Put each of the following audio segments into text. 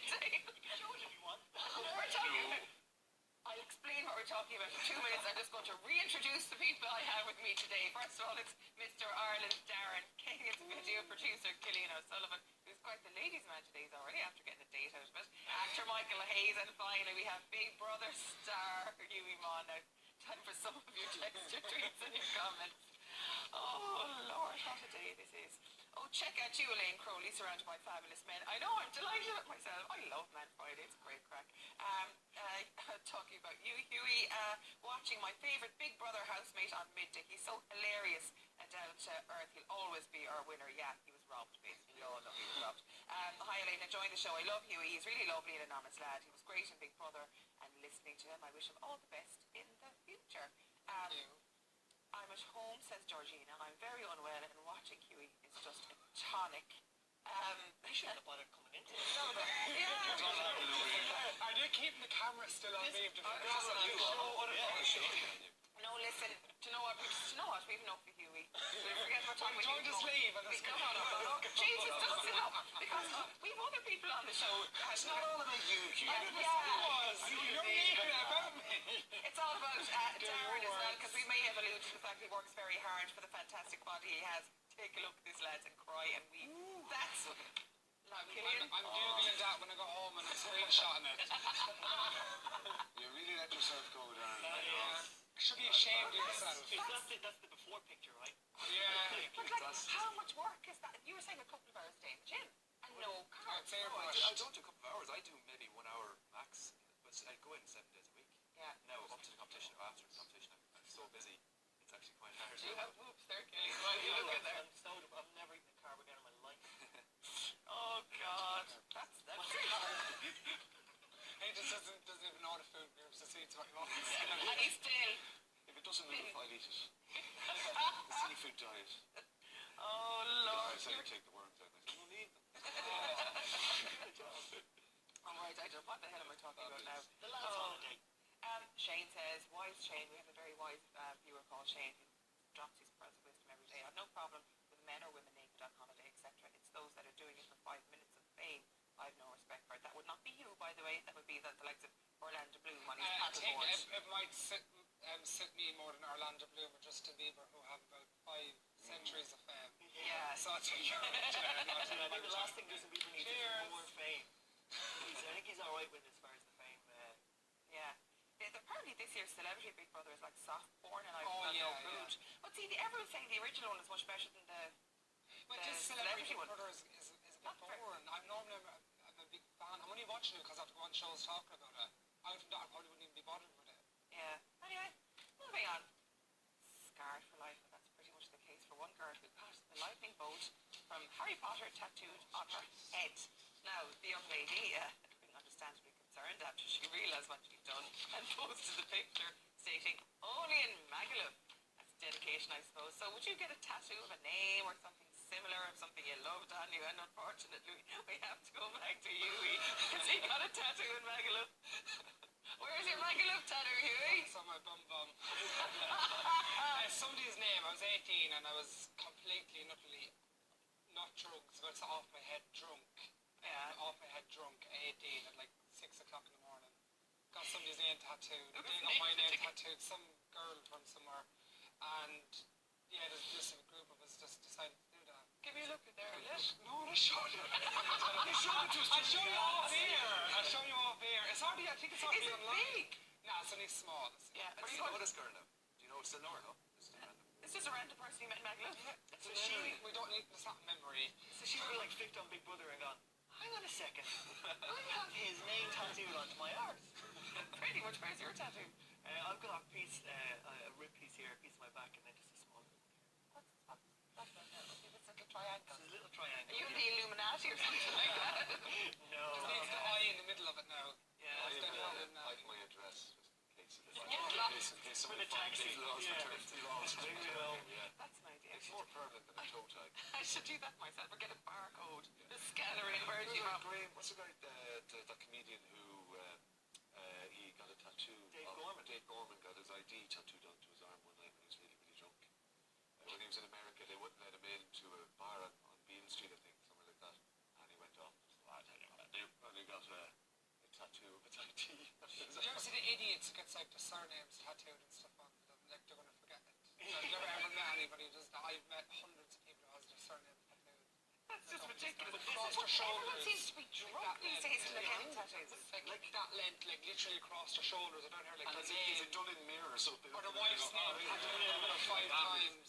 Show it if you want. We're talking about... I'll explain what we're talking about in 2 minutes. I'm just going to reintroduce the people I have with me today. First of all, it's Mr. Ireland Darren King. It's video producer Cillian O'Sullivan, who's quite the ladies' man today. He's already after getting a date out of it. Actor Michael Hayes, and finally we have Big Brother star Hughie Maughan. Now, time for some of your text, your tweets and your comments. Oh Lord, what a day this is. Oh, check out you, Elaine Crowley, surrounded by fabulous men. I know, I'm delighted with myself. I love Man Friday, it's a great crack. Talking about you, Hughie, watching my favourite Big Brother housemate on Midday. He's so hilarious and down to earth. He'll always be our winner. Yeah, he was robbed, basically. We all know he was robbed. Hi, Elaine, enjoying the show. I love Hughie. He's really lovely and an honest lad. He was great in Big Brother, and listening to him, I wish him all the best in the future. I'm at home, says Georgina. I'm very unwell, and watching Hughie is just a tonic. I shouldn't have bothered coming into it. Are they keeping the camera still on me? No, listen. Do you know what? We've enough for Hughie. We'll forget what time we Don't just leave. No. Jesus, don't sit up. Because we've other people on the show. It's not all about you, Hughie. It's all about Darren as well, because we may have alluded to the fact he works very hard for the fantastic body he has. Take a look at this, lads, and cry and weep. That's what... Now, Cillian. I'm googling that when I go home and I'm screenshotting it. You really let yourself go down. You should be ashamed of yourself. That's the before picture, right? Yeah. But like, how much work is that? You were saying a couple of hours a day in the gym. And no carbs. I don't do a couple of hours. I do maybe 1 hour max. But I go in 7 days a week. Yeah. Now, up to the competition, or after the competition, I'm so busy. It's actually quite hard. You have boobs there, Cillian. Why you look at there? I've never eaten a carb again in my life. Oh, God. That's pretty hard. He just doesn't even know the food groups. Just eats what he wants. And he's still... If it doesn't move, I'll eat it. The seafood diet. Oh, Lord. I said I take the worms out. I said, I don't need them. All right, I don't... What the hell am I talking about now? The last holiday. Shane says, wise Shane, we have a very wise viewer called Shane who drops his pearls of wisdom every day. I've no problem with men or women naked on holiday, etc. It's those that are doing it for 5 minutes of fame. I have no respect for it. That would not be you, by the way. That would be the likes of Orlando Bloom on his paddleboard. I think it might sit me more than Orlando Bloom or Justin Bieber, who have about 5 centuries of fame. Yeah. So it's I think the last thing Justin Bieber needs is more fame. I think he's alright with as far as the fame. Yeah. Apparently this year's Celebrity Big Brother is like soft porn, and I've yeah, no clue. But see, everyone's saying the original one is much better than the this Celebrity one. Brother is a bit boring. I'm a big fan. I'm only watching it because I have to go on shows talking about it. I probably wouldn't even be bothered with it. Yeah. Anyway, moving on. Scarred for life, and that's pretty much the case for one girl who got the lightning bolt from Harry Potter tattooed on her head. Now, the young lady, being understandably concerned after she realised what she'd done, and posted the picture stating, only in Magaluf. That's dedication, I suppose. So would you get a tattoo of a name or something similar, of something you loved on you? And unfortunately, we have to go back to Hughie, because he got a tattoo in Magaluf. Where's your Magaluf tattoo, Hughie? It's on my bum. Somebody's name. I was 18 and I was completely and utterly not drunk, so it's off my head drunk. Yeah. Off my head drunk at 18 at like 6 o'clock in the morning. Got somebody's name tattooed. They got my name tattooed. Some girl from somewhere. And yeah, this group of us just decided to do that. Give me a look at there, look. No, let's show you. I'll show you off here. It's already, I think it's already online. Is it big? Nah, it's only small. Yeah. How do you know this girl now? Do you know it's still Laura? It's just a random person you met in Magaluf. So we don't need, it's not memory. So she would have like flicked on Big Brother and gone, hang on a second, I have his name tattooed onto my arse. Pretty much, where's your tattoo? I've got a piece, a rib piece here, a piece of my back, and then just a small little here. What's this little triangle? This is a little triangle. Are you in the Illuminati or something like that? No. Just needs the eye in the middle of it now. Yeah. Like my address, just in case. For the taxi. That's an idea. It's more permanent than a toe tag. I should do that myself, or get a barcode. The scanner in where you have. What's the guy, the comedian who he got a tattoo? Dave Gorman. Dave Gorman got his ID tattooed onto his arm one night when he was really, really drunk. When he was in America, they wouldn't let him into a bar on Beale Street, I think, somewhere like that. And he went off. I tell you what I do. And he got a Did you ever see the idiots who gets like their surnames tattooed and stuff on them? Like they're gonna forget it. I've never ever met anybody who does that. I've met hundreds of people who has their surname tattooed. That's just ridiculous. Across their Everyone shoulders. seems to be drunk these days to look getting tattoos. Like that length, like literally across their shoulders. I don't hear like And their is it name done in mirror or something? or their wife's name tattooed on them 5 times.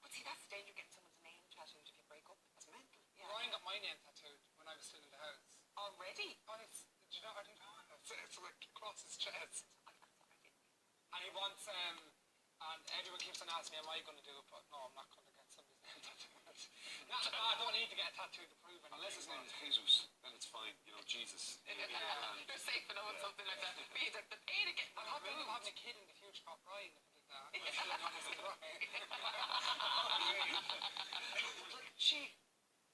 But see, that's the danger of getting someone's name tattooed if you break up. That's mental. Yeah. Ryan got my name tattooed when I was still in the house. Already? Oh, did you know? I didn't know. It's like across his chest. I didn't. And he wants, and everyone keeps on asking me, am I going to do it? But no, I'm not going to get somebody's name tattooed. No, I don't need to get a tattoo to prove it. Unless his name is Jesus, then it's fine. You know, Jesus. You're safe enough with something like that. But you took the pain to get I'd have to end up having a kid in the future called Ryan if I did that. I'm still not listening to Ryan. Like, gee,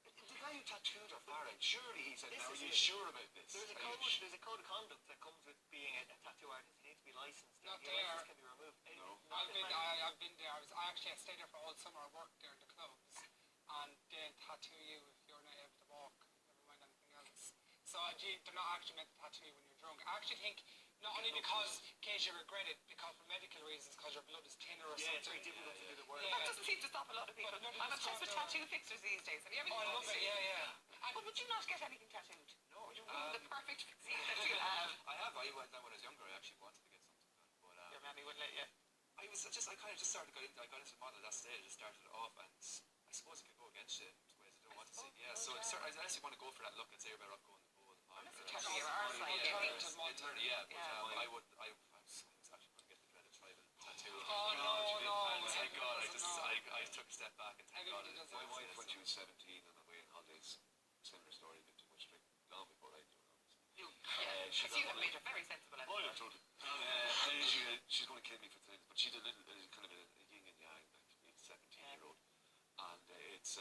the guy who tattooed her forehead, surely he said, This now, are is you it. sure about this? There's a code of conduct that comes with being a tattoo artist. You need to be licensed. Not Your there. license can be removed. No. I've been there. I actually stayed there for all summer. I worked there in the clubs. And they'll tattoo you if you're not able to walk, never mind anything else. So they're not actually meant to tattoo you when you're drunk. I actually think not only because, in case you regret it, because for medical reasons, because your blood is thinner or Yeah, it's something. very difficult to do the work. Yeah. That doesn't seem to stop a lot of people. But no, I'm it's obsessed with got, tattoo fixers these days. Have you ever Oh, I love it, yeah. But would you not get anything tattooed? No. Would you ruin the perfect physique that you have? I have. I went when I was younger. I actually wanted to get something done, but Your mammy wouldn't let you. I kind of just started. I got into the model at that stage. I started it off, and I suppose I could go against it in ways I don't want to see. Yeah, so I actually want to go for that look and say you're better off going the bowl. Unless you tattoo your arse like Yeah, anything. internally, yeah. But Yeah. I was actually going to get the dreaded tribal tattoo. Oh, no. And thank God, I took a step back and thank God. Everybody does My that. wife, when she was 17 on away on holidays, similar story, a bit too much drink, long before I knew it. Yeah, She because you got have one made a very sensible Oh, yeah, effort. totally. She's going to kill me for things, but she's a little, kind of a yin and yang, like to me, 17-year-old. And it's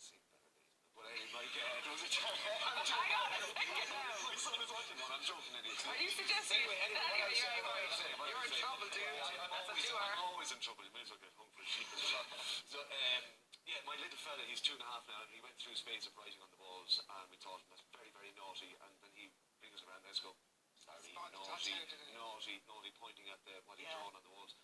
seen better days. But like, there was a time. Hang on a second now. My son is watching one, I'm joking in it. Are you suggesting that you're in trouble, dude? That's what you I'm are. always in trouble. You may as well get home for a sheep as a lot. So, yeah, my little fella, he's 2.5 now, and he went through space of writing on the walls, and we thought him that's very, very naughty, and then he brings us around, let's go, sorry, Spot the naughty, tattoo, did he? naughty, pointing at what he'd Yeah. drawn on the walls.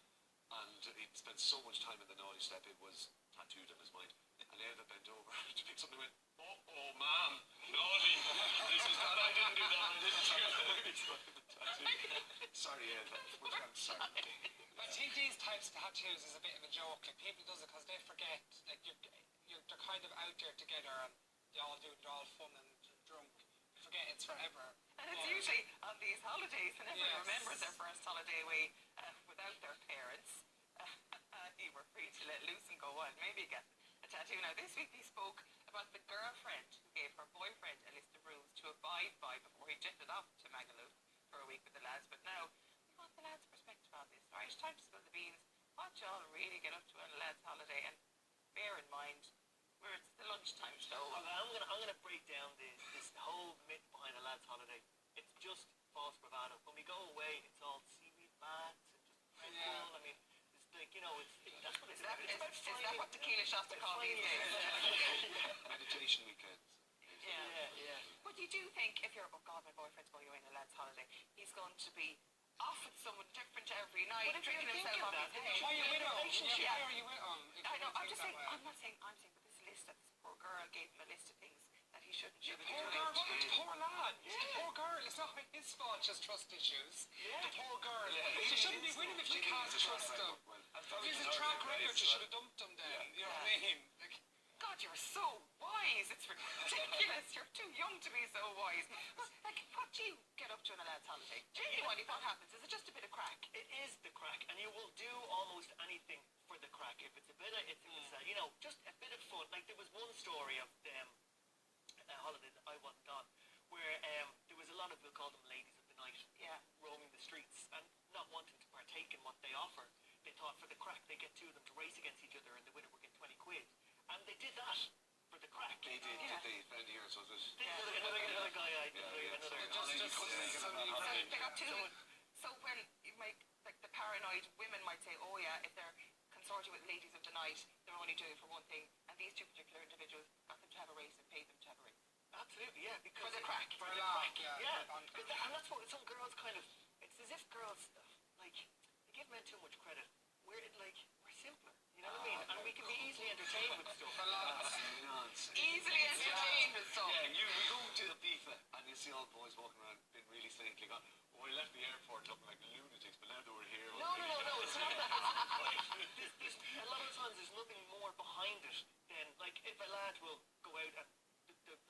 And he'd spent so much time in the naughty step, it was tattooed on his mind. And Eva bent over to pick something and went, oh, ma'am, naughty. This is that, I didn't do that, I didn't do that. Sorry, Eva. I'm sorry. I think these types of tattoos is a bit of a joke. Like people does it because they forget. Like they're kind of out there together and they all do it. They're all fun and drunk. They forget it's forever. And it's usually on these holidays when everyone Yes. remembers their first holiday away without their parents. You were free to let loose and go on. Maybe get a tattoo. Now, this week we spoke about the girlfriend who gave her boyfriend a list of rules to abide by before he jetted off to Magaluf for a week with the lads. But now, we want the lads' perspective on this. Right, it's time to spill the beans. What y'all really get up to on a lads' holiday? And bear in mind, it's the lunchtime show. I'm gonna break down this whole myth behind a lad's holiday. It's just false bravado. When we go away, it's all seaweed baths and just Red Bull. I mean, it's like, you know, that's what it's about. It's about Is that what tequila shots are called these days? Meditation weekends. Yeah. But you do think if you're, oh God, my boyfriend's going away on a lad's holiday, he's going to be off with someone different every night, But if you're drinking himself thinking off that, his head. Why are you with him? relationship. Why are you with him? I know, I'm just saying, I'm saying, but this list that this poor girl gave him a list of things that he shouldn't The be poor doing. girl, what the poor lad? The poor girl, it's not his fault she has trust issues. The poor girl, she shouldn't be with him if she can't trust him. If he's a track record, she should have dumped him then. You know what I mean? Like, God, you're so wise. It's ridiculous. You're too young to be so wise. Like, what do you get up to on a lad's holiday? Genuinely, what happens? Is it just a bit of crack? It is the crack, and you will do almost anything for the crack. If it's a bit of, you know, just a bit of fun. Like there was one story of a holiday that I wasn't on, where there was a lot of, we'll call them ladies of the night, roaming the streets and not wanting to partake in what they offer. They thought for the crack they get two of them to race against each other, and the winner would get 20 quid. And they did that for the crack. They did, they friend of yours, was it? Another guy I knew, another. They got two. So when you make, like, the paranoid women might say, oh yeah, if they're consorting with ladies of the night, they're only doing it for one thing, and these two particular individuals got them to have a race and paid them to have a race. absolutely, yeah. Because For the crack. For a the laugh, crack, yeah. yeah. On- And that's what some girls kind of. It's as if girls like they give men too much credit. We're simpler. You know what I mean? And we can be easily entertained with stuff. For lads. That's nonsense. Easily entertained with stuff. Yeah, we go to the FIFA and you see all the boys walking around being really saintly. Going, oh, I left the airport looking like lunatics, but now they were here. No. It's not that. There's, a lot of times there's nothing more behind it than like if a lad will go out and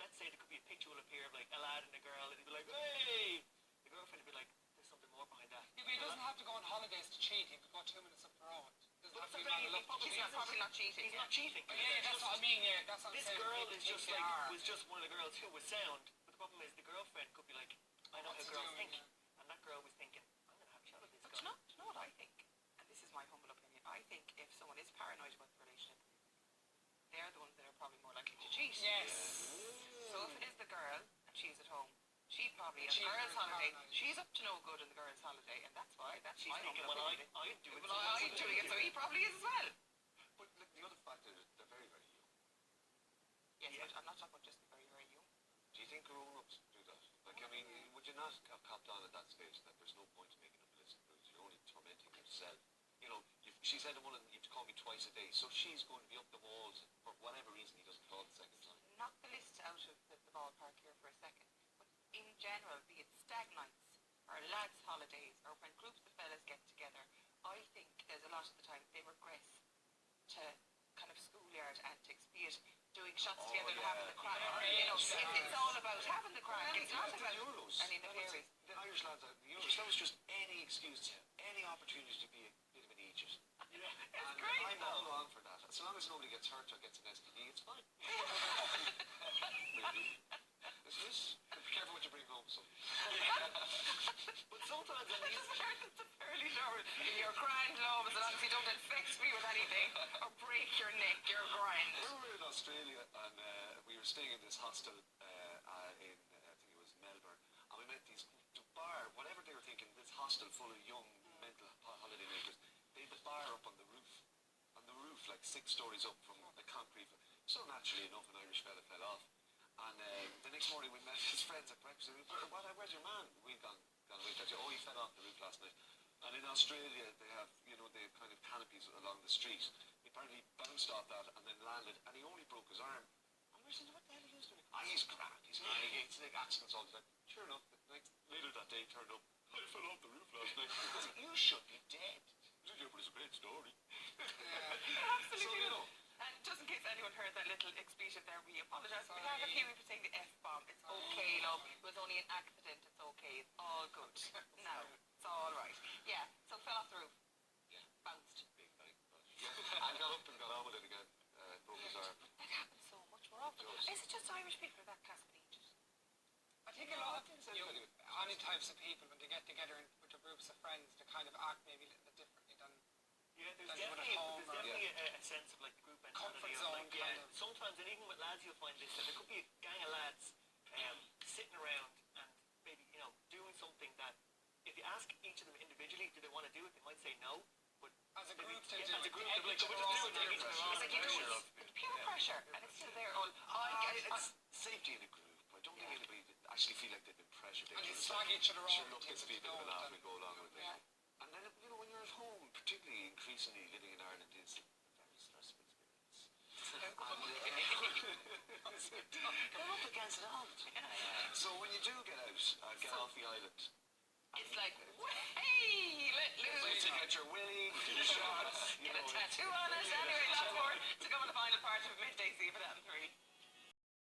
let's say there could be a picture will appear of like a lad and a girl and he'd be like, hey, the girlfriend would be like, there's something more behind that. Yeah, but he doesn't have to go on holidays to cheat. He could go 2 minutes up the road. Doesn't have to be But man enough to probably cheat. Probably not cheating. He's not cheating. Yeah, that's what I mean. Yeah, that's what I'm This saying. girl People is think just they like are. was just one of the girls who was sound. But the problem is the girlfriend could be like, I know What's how he girls doing, think, yeah. and that girl was thinking, I'm gonna have a shot at this But guy. do you know what I think? And this is my humble opinion. I think if someone is paranoid about the relationship, they're the ones that are probably more likely to cheat. Yes. So if it is the girl and she's at home, she probably on She's the girl's very holiday. paranoid. She's up to no good on the girl's holiday, and that's why that's She's my thinking, humble well, opinion. I'd do it. Well, I'm doing it, so he probably is as well. But look, the other factor is they're very, very young. Yes, Yeah. but I'm not talking about just the very, very young. Do you think grown-ups do that? Like, I mean, would you not have copped on at that stage that there's no point in making up a list of rules? You're only tormenting yourself. You know, she said to one of them, you have to call me twice a day, so she's going to be up the walls for whatever reason he doesn't call the second time. Knock the list out of the ballpark here for a second. But in general, be it stag nights or lads' holidays or when groups of fellas get together, I think there's a lot of the time they regress to kind of schoolyard antics, be it doing shots Oh, together and yeah. having the crack. Yeah, You know, yeah. it's all about having the crack. It's not The about Euros. any nefarious. The Irish lads, the Euros, that was just any excuse, any opportunity to be a bit of an idiot. Yeah. And great, I'm though. all on for that. As long as nobody gets hurt or gets an STD, it's fine. Really. It's just, be careful what you bring home, son. But sometimes on these It's a fairly low in your grand love, as long as you don't infect me with anything or break your neck, you're grand. We were in Australia and we were staying in this hostel in, I think it was Melbourne, and we met these, the bar, whatever they were thinking, this hostel full of young mental holiday makers, they had the bar up on the roof, like 6 stories up from the concrete. So naturally enough, an Irish fella fell off. And the next morning we met his friends at breakfast. And we were, where's your man? We'd gone away. Oh, he fell off the roof last night. And in Australia, they have, they have kind of canopies along the street. He apparently bounced off that and then landed, and he only broke his arm. And we're saying, what the hell are you doing? Ah, he's grand. He gets like accidents all the time. Sure enough, later that day turned up. I fell off the roof last night. I said, you should be dead. I said, yeah, but it's a great story. Absolutely. So, And just in case anyone heard that little expletive there, we apologise. We Sorry. have a Hughie for saying the F-bomb. It's okay, love. It was only an accident. It's okay. It's all good. Now, it's all right. Yeah, so fell off the roof. Yeah. Bounced. Big bang. I got up and got on with it again. Broke his arm. That happens so much more often. It does. Is it just Irish people or that class of idiots? I think a lot of any types of people, when they get together with their groups of friends, they kind of act maybe a little bit differently than Yeah, there's Like when at definitely, home there's or- definitely a sense of like group mentality. Comfort Of, zone like, yeah, kind of. sometimes, and even with lads, you'll find this, that there could be a gang of lads sitting around and maybe, doing something that if you ask each of them individually, do they want to do it, they might say no. But as a maybe- group they yeah, do as a it. group, They they're like, egg we'll each just do other it, take each other on. It's like you do Pressure. it's peer pressure, and it's still there. It's safety in a group. I don't think anybody actually feel like they've been pressured. And you It's slag like, each other sure, off look, and this things will be a bit of a that laugh, you we go along with it. Yeah. And then, when you're at home, particularly increasingly living in Ireland, it's a very stressful experience. They're up against it all the time. So when you do get out, get off the island, It's like, hey, let so you loose. get your willy, do your shots, Get a tattoo on it. Anyway, lots more to come on the final part of Midday. See you for that in 3.